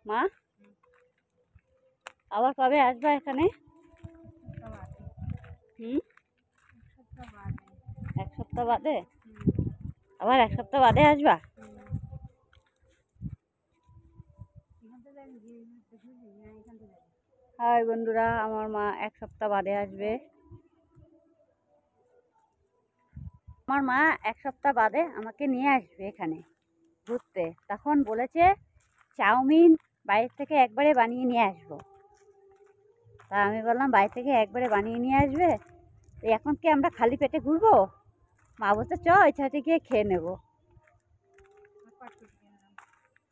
মা আবার কবে আসবা এখানে? এক সপ্তাহ বাদে? আবার এক সপ্তাহ বাদে আসবা? হাই বন্ধুরা, আমার মা এক সপ্তাহ বাদে আসবে। আমার মা এক সপ্তাহ বাদে আমাকে নিয়ে আসবে এখানে ঘুরতে। তখন বলেছে চাউমিন বাইরে থেকে একবারে বানিয়ে নিয়ে আসবো। তা আমি বললাম বাইরে থেকে একবারে বানিয়ে নিয়ে আসবে, তো এখন কি আমরা খালি পেটে ঘুরবো? মা বলছে চ ইচ্ছাটি গিয়ে খেয়ে নেবো।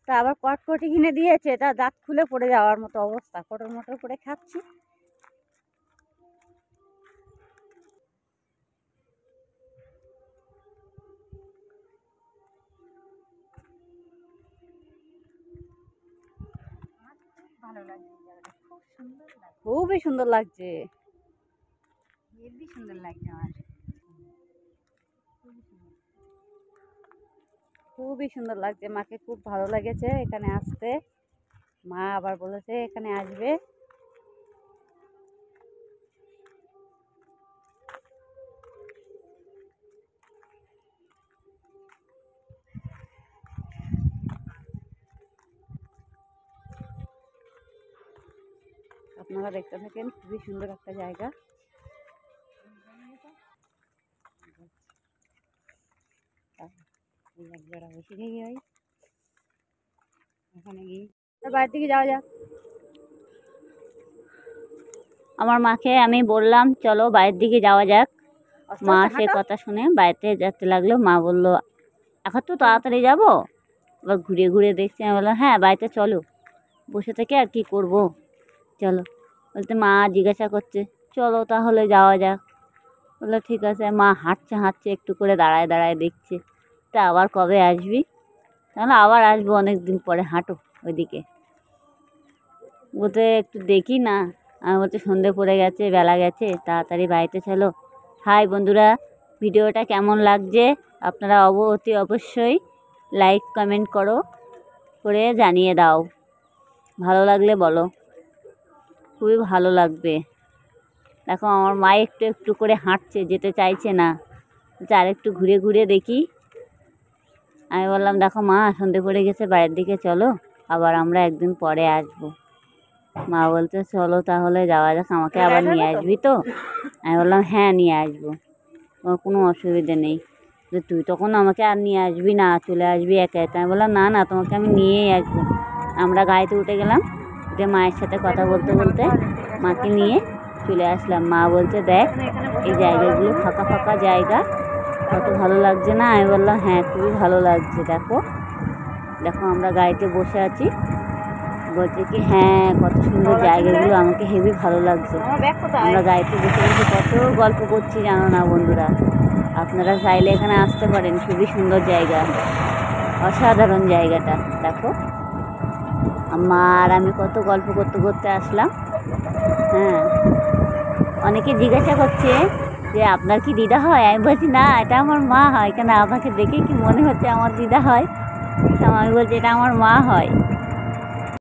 তা আবার কটকটি কিনে দিয়েছে, তা দাঁত খুলে পড়ে যাওয়ার মতো অবস্থা, কটর মটর করে খাচ্ছি। খুবই সুন্দর লাগছে, হেবি সুন্দর লাগছে। আমার খুবই সুন্দর লাগছে, মাকে খুব ভালো লেগেছে এখানে আসতে। মা আবার বলেছে এখানে আসবে। আপনারা দেখতে থাকেন, খুবই সুন্দর একটা জায়গা। ওখানে গিয়ে বাইরের দিকে যাওয়া যাক। আমার মাকে আমি বললাম চলো বাইরের দিকে যাওয়া যাক। মা সে কথা শুনে বাইরে যেতে লাগলো। মা বললো এখন তো তাড়াতাড়ি যাবো, এবার ঘুরে ঘুরে দেখছি। আমি বললাম হ্যাঁ বাড়িতে চলো, বসে থেকে আর কি করব, চলো। বলতে মা জিজ্ঞাসা করছে চলো তাহলে যাওয়া যাক। বললো ঠিক আছে। মা হাঁটছে হাঁটছে একটু করে দাঁড়ায় দাঁড়ায় দেখছে, তা আবার কবে আসবি? তাহলে আবার আসবো অনেক দিন পরে, হাঁটো ওইদিকে। বলতে একটু দেখি না। আমি বলতে সন্ধে পড়ে গেছে, বেলা গেছে, তাড়াতাড়ি বাড়িতে চলো। হাই বন্ধুরা, ভিডিওটা কেমন লাগছে আপনারা অবশ্যই লাইক কমেন্ট করে জানিয়ে দাও। ভালো লাগলে বলো, খুবই ভালো লাগবে। দেখো আমার মা একটু একটু করে হাঁটছে, যেতে চাইছে না, আর একটু ঘুরে ঘুরে দেখি। আমি বললাম দেখো মা সন্ধে পড়ে গেছে, বাইরের দিকে চলো, আবার আমরা একদিন পরে আসবো। মা বলছে চলো তাহলে যাওয়া যাক, আমাকে আবার নিয়ে আসবি তো? আমি বললাম হ্যাঁ নিয়ে আসবো, তোমার কোনো অসুবিধে নেই। যে তুই তখন আমাকে আর নিয়ে আসবি না, চলে আসবি একা একা। আমি বললাম না না, তোমাকে আমি নিয়েই আসবো। আমরা গাড়িতে উঠে গেলাম, উঠে মায়ের সাথে কথা বলতে বলতে মাকে নিয়ে চলে আসলাম। মা বলছে দেখ এই জায়গাগুলো ফাঁকা ফাঁকা জায়গা, কত ভালো লাগছে না? আমি বললাম হ্যাঁ খুবই ভালো লাগছে। দেখো দেখো আমরা গাড়িতে বসে আছি। বলছে কি হ্যাঁ কত সুন্দর জায়গাগুলো, আমাকে হেবি ভালো লাগছে। আমরা গাড়িতে বসে বসে কত গল্প করছি জানো না বন্ধুরা। আপনারা চাইলে এখানে আসতে পারেন, খুবই সুন্দর জায়গা, অসাধারণ জায়গাটা। দেখো মা আর আমি কত গল্প করতে করতে আসলাম। হ্যাঁ, অনেকে জিজ্ঞাসা করছে যে আপনার কি দিদা হয়? আমি বলছি না এটা আমার মা হয়। কেন আপনাকে দেখে কি মনে হচ্ছে আমার দিদা হয়? আমি বলছি এটা আমার মা হয়।